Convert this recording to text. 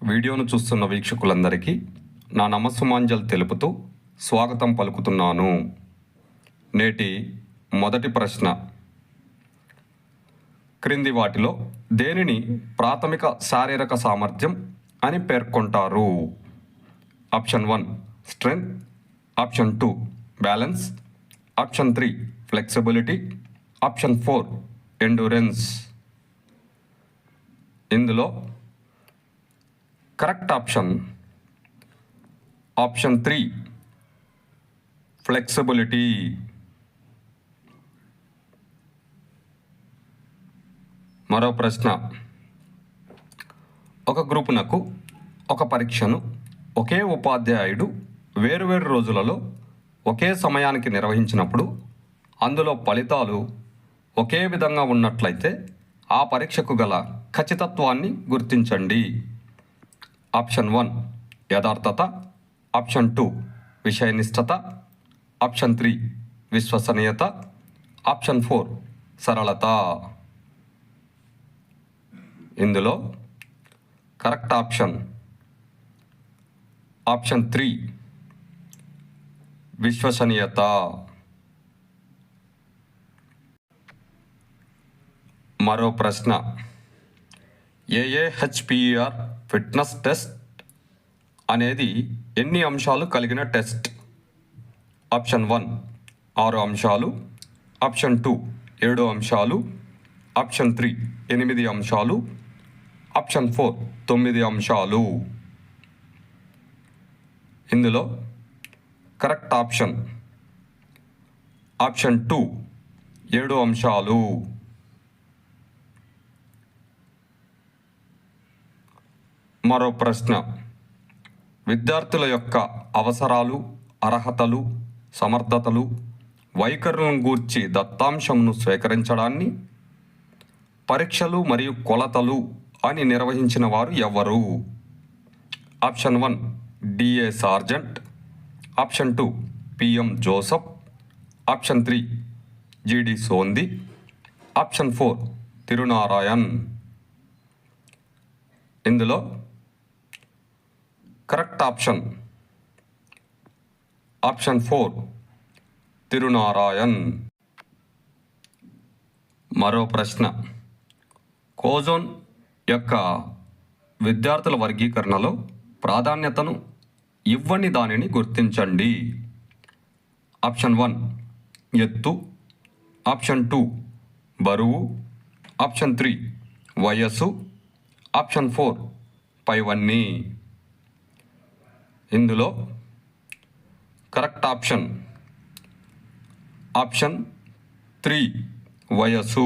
వీడియోను చూస్తున్న వీక్షకులందరికీ నా నమస్సుమాంజల్ తెలుపుతూ స్వాగతం పలుకుతున్నాను. నేటి మొదటి ప్రశ్న, క్రింది వాటిలో దేనిని ప్రాథమిక శారీరక సామర్థ్యం అని పేర్కొంటారు? Option 1 strength, option 2 balance, option 3 flexibility, option 4 endurance. ఇందులో కరెక్ట్ ఆప్షన్ 3 ఫ్లెక్సిబిలిటీ. మరో ప్రశ్న, ఒక గ్రూపునకు ఒక పరీక్షను ఒకే ఉపాధ్యాయుడు వేరువేరు రోజులలో ఒకే సమయానికి నిర్వహించినప్పుడు అందులో ఫలితాలు ఒకే విధంగా ఉన్నట్లయితే ఆ పరీక్షకు గల ఖచ్చితత్వాన్ని గుర్తించండి. ఆప్షన్ 1 యథార్థత, ఆప్షన్ 2 విషయనిష్టత, ఆప్షన్ 3 విశ్వసనీయత, ఆప్షన్ 4 సరళత. ఇందులో కరెక్ట్ ఆప్షన్ 3 విశ్వసనీయత. మరో ప్రశ్న, AAHPER ఫిట్నెస్ టెస్ట్ అనేది ఎన్ని అంశాలు కలిగిన టెస్ట్? ఆప్షన్ 1 6 అంశాలు, ఆప్షన్ 2 7 అంశాలు, ఆప్షన్ 3 8 అంశాలు, ఆప్షన్ 4 9 అంశాలు. ఇందులో కరెక్ట్ ఆప్షన్ 2 7 అంశాలు. మరో ప్రశ్న, విద్యార్థుల యొక్క అవసరాలు, అర్హతలు, సమర్థతలు, వైఖరులను గూర్చి దత్తాంశంను స్వీకరించడాన్ని పరీక్షలు మరియు కొలతలు అని నిర్వహించిన వారు ఎవరు? Option 1 DA Sargent, option 2 PM Joseph, option 3 GD Sondhi, option 4 Thirunarayan. ఇందులో కరెక్ట్ ఆప్షన్ 4 తిరునారాయణ్. మరో ప్రశ్న, కోజోన్ యొక్క విద్యార్థుల వర్గీకరణలో ప్రాధాన్యతను ఇవ్వని దానిని గుర్తించండి. ఆప్షన్ 1 ఎత్తు, ఆప్షన్ 2 బరువు, ఆప్షన్ 3 వయస్సు, ఆప్షన్ 4 పైవన్నీ. ఇందులో కరెక్ట్ ఆప్షన్ 3 వయస్సు.